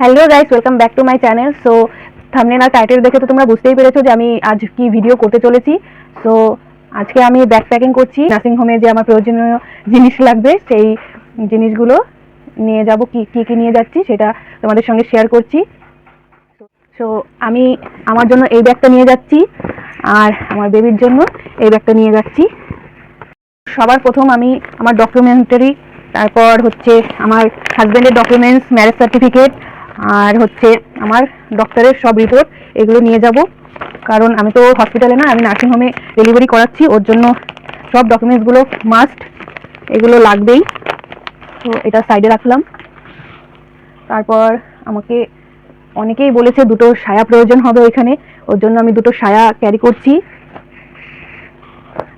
Hello guys, welcome back to my channel. So thumbnail আর title দেখে তো তোমরা বুঝতেই পেরেছো যে আমি আজ কি ভিডিও করতে চলেছি। সো আজকে আমি ব্যাগ প্যাকিং করছি। নার্সিং হোমে যে আমার প্রয়োজনীয় জিনিস লাগবে সেই জিনিসগুলো নিয়ে যাব। কি কি নিয়ে যাচ্ছি সেটা তোমাদের সঙ্গে শেয়ার করছি। সো আমি আমার জন্য এই ব্যাগটা নিয়ে যাচ্ছি আর আমার বেবির জন্য এই ব্যাগটা নিয়ে যাচ্ছি। সবার প্রথম আমি আমার ডকুমেন্টারি, তারপর হচ্ছে আমার হাজব্যান্ডের ডকুমেন্টস, ম্যারেজ সার্টিফিকেট, আর হচ্ছে আমার ডক্টরের সব রিপোর্ট, এগুলো নিয়ে যাব। কারণ আমি তো হসপিটালে না, আমি নার্সিংহোমে ডেলিভারি করাচ্ছি, ওর জন্য সব ডকুমেন্টসগুলো মাস্ট, এগুলো লাগবেই। তো এটা সাইডে রাখলাম। তারপর আমাকে অনেকেই বলেছে দুটো সায়া প্রয়োজন হবে ওইখানে, ওর জন্য আমি দুটো সায়া ক্যারি করছি।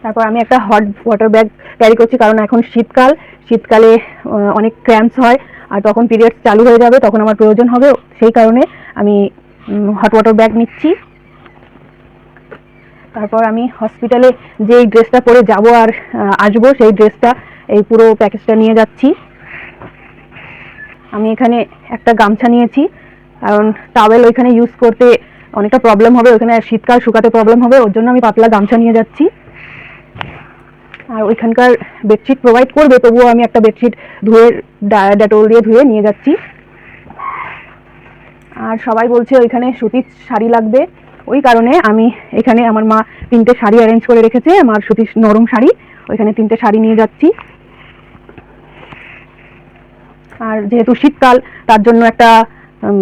তারপর আমি একটা হট ওয়াটার ব্যাগ ক্যারি করছি, কারণ এখন শীতকালে অনেক ক্র্যাম্পস হয় আর তখন পিরিয়ডস চালু হয়ে যাবে, তখন আমার প্রয়োজন হবে, সেই কারণে আমি হট ওয়াটার ব্যাগ নিচ্ছি। তারপর আমি হসপিটালে যেই ড্রেসটা পরে যাব আর আসবো, সেই ড্রেসটা, এই পুরো প্যাকেজটা নিয়ে যাচ্ছি। আমি এখানে একটা গামছা নিয়েছি, কারণ টাওয়েল ওইখানে ইউজ করতে অনেকটা প্রবলেম হবে, ওইখানে শীতকাল শুকাতে প্রবলেম হবে, ওর জন্য আমি পাতলা গামছা নিয়ে যাচ্ছি। আর ওইখানকার বেডশিট প্রোভাইড করবে, তবুও আমি একটা বেডশিট ধুয়ে ডেটল দিয়ে ধুয়ে নিয়ে যাচ্ছি। আর সবাই বলছে ওইখানে সুতির শাড়ি লাগবে, ওই কারণে আমি এখানে আমার মা 3টে শাড়ি অ্যারেঞ্জ করে রেখেছে, আমার সুতির নরম শাড়ি, ওইখানে 3টে শাড়ি নিয়ে যাচ্ছি। আর যেহেতু শীতকাল, তার জন্য একটা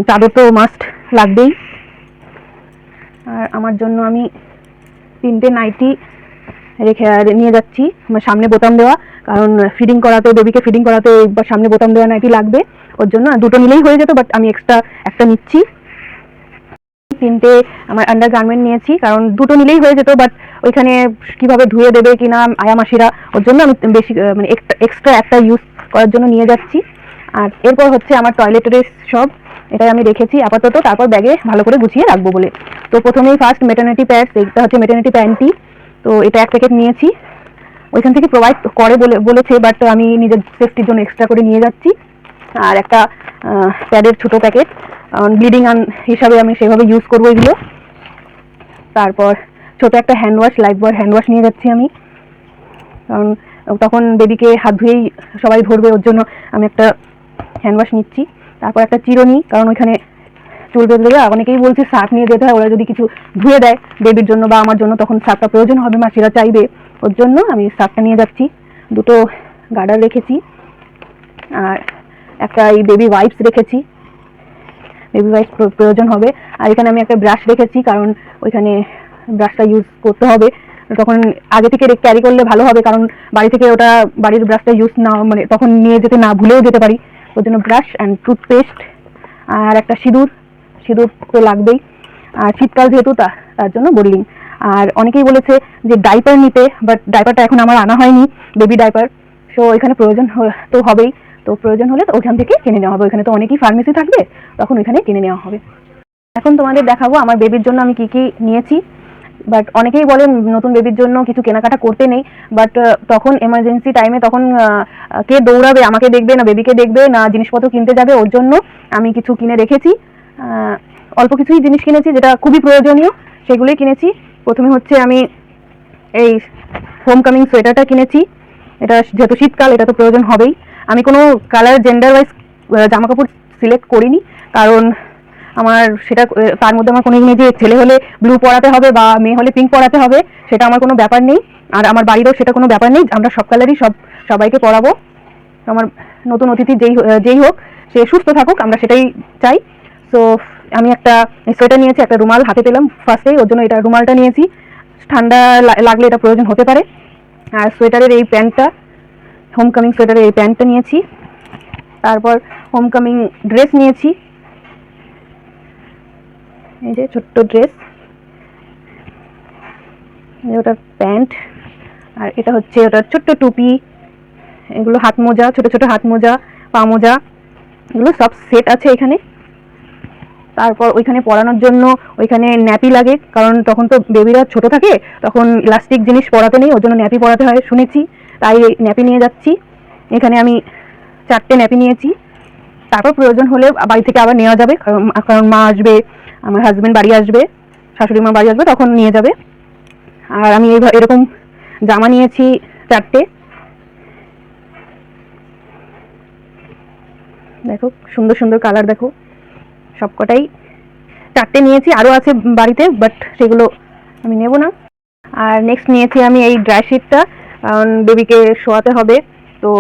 চাদর তো মাস্ট লাগবেই। আর আমার জন্য আমি 3টে নাইটি রেখে নিয়ে যাচ্ছি, সামনে বোতাম দেওয়া, কারণ বেবিকে ফিডিং করাতে সামনে বোতাম দেওয়া নাইটি লাগবে, ওর জন্য দুটো নিলেই হয়ে যেত, বাট আমি এক্সট্রা একটা নিচ্ছি। 3টে আমার আন্ডার গার্মেন্ট নিয়েছি, কারণ দুটো নিলেই হয়ে যেত, বাট ওইখানে কিভাবে ধুয়ে দেবে কিনা আয়া মাসিরা, ওর জন্য আমি বেশি এক্সট্রা একটা ইউজ করার জন্য নিয়ে যাচ্ছি। আর এরপর হচ্ছে আমার টয়লেটের সব, এটাই আমি রেখেছি আপাতত, তারপর ব্যাগে ভালো করে গুছিয়ে রাখবো বলে। তো প্রথমেই ফার্স্ট মেটার্নিটি প্যাডস, এটা হচ্ছে মেটার্নিটি প্যান্টি, তো এটা 1 প্যাকেট নিয়েছি, ওইখান থেকে প্রোভাইড করে বলেছে, বাট আমি নিজের সেফটির জন্য এক্সট্রা করে নিয়ে যাচ্ছি। আর একটা প্যাডের ছোটো প্যাকেট, কারণ ব্লিডিং হিসাবে আমি সেভাবে ইউজ করবো এগুলো। তারপর ছোটো একটা hand wash, Lifebuoy hand wash নিয়ে যাচ্ছি আমি, কারণ তখন বেবিকে হাত ধুয়েই সবাই ধরবে, ওর জন্য আমি একটা হ্যান্ড ওয়াশ নিচ্ছি। তারপর একটা চিরুনি, কারণ ওইখানে চুল বেঁধে দেবে, অনেকেই বলছে সার্ফ নিয়ে যেতে হয়, ওরা যদি কিছু ধুয়ে দেয় বেবির জন্য বা আমার জন্য, তখন সার্ফটা প্রয়োজন হবে, মাসিরা চাইবে, ওর জন্য আমি সার্ফটা নিয়ে যাচ্ছি। দুটো গার্ডার রেখেছি, আর একটা এই বেবি ওয়াইপস রেখেছি, বেবি ওয়াইপস প্রয়োজন হবে। আর এখানে আমি একটা ব্রাশ রেখেছি, কারণ ওইখানে ব্রাশটা ইউজ করতে হবে, তখন আগে থেকে ক্যারি করলে ভালো হবে, কারণ বাড়ি থেকে ওটা বাড়ির ব্রাশটা ইউজ না, তখন নিয়ে যেতে না ভুলেও যেতে পারি, ওর জন্য ব্রাশ অ্যান্ড টুথপেস্ট। আর একটা সিঁদুর তো লাগবেই, আর শীতকাল যেহেতু তার জন্য বোর্ডিং। আর অনেকেই বলেছে যে ডাইপার নিতে, বাট ডাইপারটা এখন আমার আনা হয়নি, বেবি ডাইপার, সো এখানে প্রয়োজন তো হবেই, তো প্রয়োজন হলে তো ওখান থেকে কিনে নেওয়া হবে, ওখানে তো অনেকই ফার্মেসি থাকবে, তখন ওইখানে কিনে নেওয়া হবে। এখন তোমাদের দেখাবো আমার বেবির জন্য আমি কি নিয়েছি। বাট অনেকেই বলেন নতুন বেবির জন্য কিছু কেনাকাটা করতে নেই, বাট তখন এমার্জেন্সি টাইমে তখন কে দৌড়াবে, আমাকে দেখবে না বেবিকে দেখবে না জিনিসপত্র কিনতে যাবে, ওর জন্য আমি কিছু কিনে রেখেছি। অল্প কিছুই জিনিস কিনেছি যেটা খুবই প্রয়োজনীয়, সেগুলোই কিনেছি। প্রথমে হচ্ছে আমি এই হোম কামিং সোয়েটারটা কিনেছি, এটা যেহেতু শীতকাল, এটা তো প্রয়োজন হবেই। আমি কোনো কালার জেন্ডার ওয়াইজ জামা কাপড় সিলেক্ট করিনি, কারণ আমার সেটা তার মধ্যে আমার কোনো নেই যে ছেলে হলে ব্লু পরাতে হবে বা মেয়ে হলে পিঙ্ক পরাতে হবে, সেটা আমার কোনো ব্যাপার নেই, আর আমার বাড়িরও সেটা কোনো ব্যাপার নেই, আমরা সব কালারই সবাইকে পরাবো। আমার নতুন অতিথি যেই হোক সে সুস্থ থাকুক, আমরা সেটাই চাই। সো আমি একটা সোয়েটার নিয়েছি, একটা রুমাল হাতে পেলাম ফার্স্টেই, ওর জন্য এটা রুমালটা নিয়েছি, ঠান্ডা লাগলে এটা প্রয়োজন হতে পারে। আর সোয়েটারের এই প্যান্টটা, হোম কামিং সোয়েটারের এই প্যান্টটা নিয়েছি। তারপর হোম কামিং ড্রেস নিয়েছি, এই যে ছোট্ট ড্রেস, ওটার প্যান্ট, আর এটা হচ্ছে ওটার ছোট্ট টুপি, এগুলো হাত মোজা, ছোট ছোট হাত মোজা, পা মোজা, এগুলো সব সেট আছে এখানে। তারপর ওইখানে পরানোর জন্য ওইখানে ন্যাপি লাগে, কারণ তখন তো বেবিরা ছোট থাকে, তখন ইলাস্টিক জিনিস পরাতে নেই, ওর জন্য ন্যাপি পরাতে হয় শুনেছি, তাই ন্যাপি নিয়ে যাচ্ছি। এখানে আমি 4টে ন্যাপি নিয়েছি, তারপর প্রয়োজন হলে বাড়ি থেকে আবার নেওয়া যাবে, কারণ মা আসবে, আমার হাজবেন্ড বাড়ি আসবে, শাশুড়ি মা বাড়ি আসবে, তখন নিয়ে যাবে। আর আমি এরকম জামা নিয়েছি 4টে, দেখো সুন্দর সুন্দর কালার, দেখো সবকটাই 4টে নিয়েছি, আরও আছে বাড়িতে, বাট সেগুলো আমি নেব না। আর নেক্সট নিয়েছি আমি এই ড্রাই শিটটা, কারণ বেবিকে শোয়াতে হবে, তো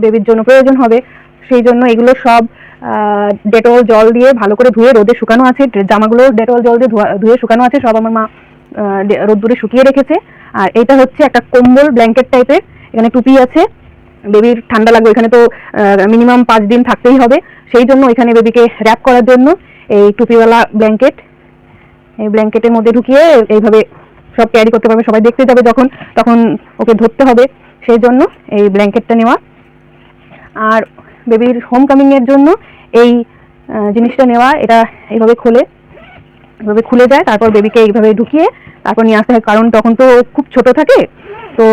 বেবির জন্য প্রয়োজন হবে, সেই জন্য এগুলো সব ডেটল জল দিয়ে ভালো করে ধুয়ে রোদে শুকানো আছে। জামাগুলো ডেটল জল দিয়ে ধুয়ে শুকানো আছে, সব আমার মা রোদ্দুরে শুকিয়ে রেখেছে। আর এটা হচ্ছে একটা কম্বল ব্ল্যাঙ্কেট টাইপের, এখানে টুপি আছে, বেবির ঠান্ডা লাগবে, এখানে তো মিনিমাম 5 দিন থাকতেই হবে, সেই জন্য এখানে বেবিকে র্যাপ করার জন্য এই টুপিওয়ালা ব্ল্যাঙ্কেট, এই ব্ল্যাঙ্কেটের মধ্যে ঢুকিয়ে এইভাবে সব ক্যারি করতে পারবে, সবাই দেখতে যাবে যখন, তখন ওকে ধরতে হবে, সেই জন্য এই ব্ল্যাঙ্কেটটা নেওয়া। আর বেবির হোম কামিং এর জন্য এই জিনিসটা নেওয়া, এটা এইভাবে খুলে যায়, তারপর বেবিকে এইভাবে ঢুকিয়ে তারপর নিয়ে আসতে হয়, কারণ তখন তো খুব ছোট থাকে, তো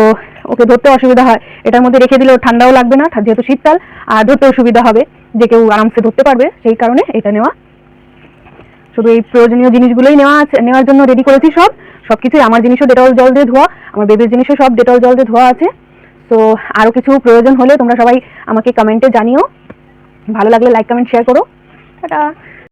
ওকে ধরতে অসুবিধা হয়। এটার মধ্যে রেখে দিলেও ঠান্ডাও লাগবে না, যেহেতু শীতকাল, আর ধরতেও সুবিধা হবে, যে কেউ আরামসে ধরতে পারবে, সেই কারণে এটা নেওয়া। শুধু এই প্রয়োজনীয় জিনিসগুলোই নেওয়ার জন্য রেডি করেছি, সবকিছুই। আমার জিনিসও ডেটল জল দিয়ে ধোয়া, আমার বেবির জিনিসও সব ডেটল জল দিয়ে ধোয়া আছে। তো আরও কিছু প্রয়োজন হলে তোমরা সবাই আমাকে কমেন্টে জানিও, ভালো লাগলে লাইক কমেন্ট শেয়ার করো। টাটা।